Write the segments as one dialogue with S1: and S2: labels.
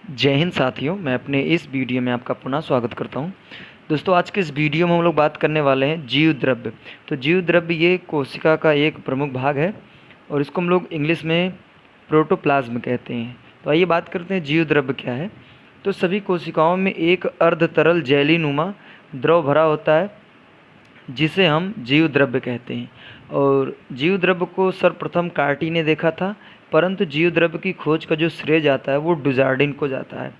S1: जय हिंद साथियों, मैं अपने इस वीडियो में आपका पुनः स्वागत करता हूं। दोस्तों, आज के इस वीडियो में हम लोग बात करने वाले हैं जीव द्रव्य। तो जीव द्रव्य ये कोशिका का एक प्रमुख भाग है और इसको हम लोग इंग्लिश में प्रोटोप्लाज्म कहते हैं। तो आइए बात करते हैं जीव द्रव्य क्या है। तो सभी कोशिकाओं में एक अर्ध तरल जेलीनुमा द्रव भरा होता है जिसे हम जीव द्रव्य कहते हैं। और जीव द्रव्य को सर्वप्रथम कार्टी ने देखा था, परंतु जीव द्रव्य की खोज का जो श्रेय जाता है वो डुजार्डिन को जाता है,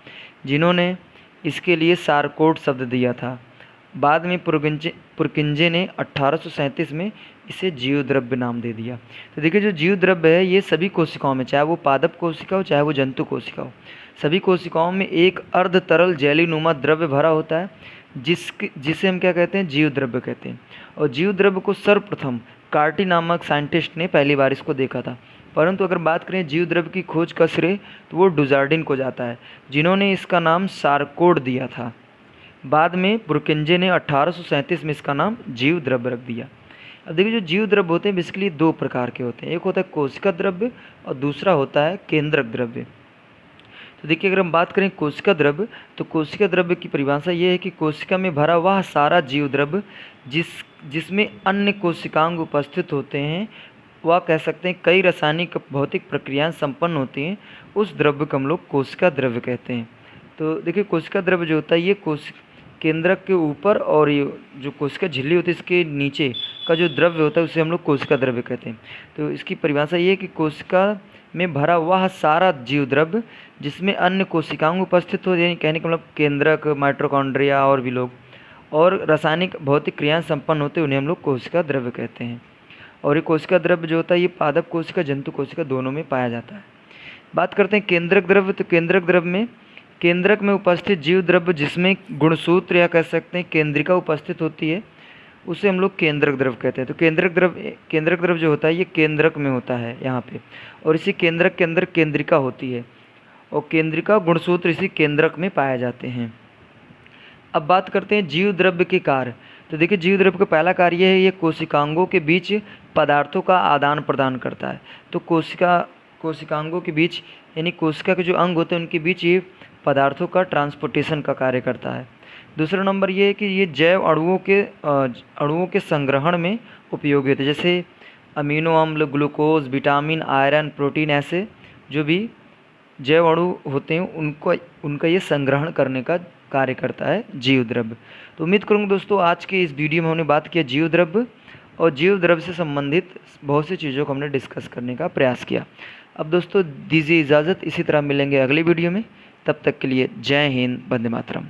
S1: जिन्होंने इसके लिए सारकोड शब्द दिया था। बाद में पुरकिंजे ने 1837 में इसे जीव द्रव्य नाम दे दिया। तो देखिए, जो जीव द्रव्य है ये सभी कोशिकाओं में, चाहे वो पादप कोशिका हो चाहे वो जंतु कोशिका हो, सभी कोशिकाओं में एक अर्ध तरल जेलीनुमा द्रव्य भरा होता है जिसे हम क्या कहते हैं, जीव द्रव्य कहते हैं। और जीव द्रव्य को सर्वप्रथम कार्टी नामक साइंटिस्ट ने पहली बार इसको देखा था। परंतु अगर बात करें जीव द्रव्य की खोज का श्रेय, तो वो डुजार्डिन को जाता है, जिन्होंने इसका नाम सारकोड दिया था। बाद में पुरकिंजे ने 1837 में इसका नाम जीव द्रव्य रख दिया। अब देखिए, जो जीव द्रव्य होते हैं बेसिकली दो प्रकार के होते हैं। एक होता है कोशिका द्रव्य और दूसरा होता है केंद्रक द्रव्य। तो देखिए, अगर हम बात करें कोशिका द्रव्य, तो कोशिका द्रव्य की परिभाषा ये है कि कोशिका में भरा वह सारा जीव द्रव्य जिसमें अन्य कोशिकांग उपस्थित होते हैं, वह कह सकते हैं कई रासायनिक भौतिक प्रक्रियाएं संपन्न होती हैं, उस द्रव्य को हम लोग कोशिका द्रव्य कहते हैं। तो देखिए, कोशिका द्रव्य जो होता है ये केंद्रक के ऊपर और ये जो कोशिका झिल्ली होती है इसके नीचे का जो द्रव्य होता है उसे हम लोग कोशिका द्रव्य कहते हैं। तो इसकी परिभाषा ये है कि कोशिका में भरा वह सारा जीव द्रव्य जिसमें अन्य कोशिकाओं उपस्थित हो, यानी कहने का मतलब केंद्रक, माइटोकॉन्ड्रिया और भी लोग, और रासायनिक भौतिक क्रियाएं संपन्न होते हैं, उन्हें हम लोग कोशिका द्रव्य कहते हैं। और ये कोशिका द्रव्य जो होता है ये पादप कोशिका, जंतु कोशिका दोनों में पाया जाता है। बात करते हैं केंद्रक द्रव्य। तो केंद्रक में उपस्थित जीव द्रव्य जिसमें गुणसूत्र या कह सकते हैं केंद्रिका उपस्थित होती है, उसे हम लोग केंद्रक द्रव्य कहते हैं। तो केंद्रक द्रव्य जो होता है ये केंद्रक में होता है यहाँ पे, और इसी केंद्रक के अंदर केंद्रिका होती है और केंद्रिका गुणसूत्र इसी केंद्रक में पाए जाते हैं। अब बात करते हैं जीव द्रव्य के कार्य। तो देखिए, जीव द्रव्य का पहला कार्य ये है, ये कोशिकांगों के बीच पदार्थों का आदान प्रदान करता है। तो कोशिकांगों के बीच, यानी कोशिका के जो अंग होते हैं उनके बीच ये पदार्थों का ट्रांसपोर्टेशन का कार्य करता है। दूसरा नंबर ये है कि ये जैव अणुओं के संग्रहण में उपयोगी होते हैं, जैसे अमीनो अम्ल, ग्लूकोज, विटामिन, आयरन, प्रोटीन, ऐसे जो भी जैव अणु होते हैं उनका ये संग्रहण करने का कार्य करता है जीव द्रव्य। तो उम्मीद करूँगा दोस्तों, आज के इस वीडियो में हमने बात किया जीव द्रव्य, और जीव द्रव्य से संबंधित बहुत सी चीज़ों को हमने डिस्कस करने का प्रयास किया। अब दोस्तों दीजिए इजाज़त, इसी तरह मिलेंगे अगले वीडियो में। तब तक के लिए जय हिंद, वंदे मातरम।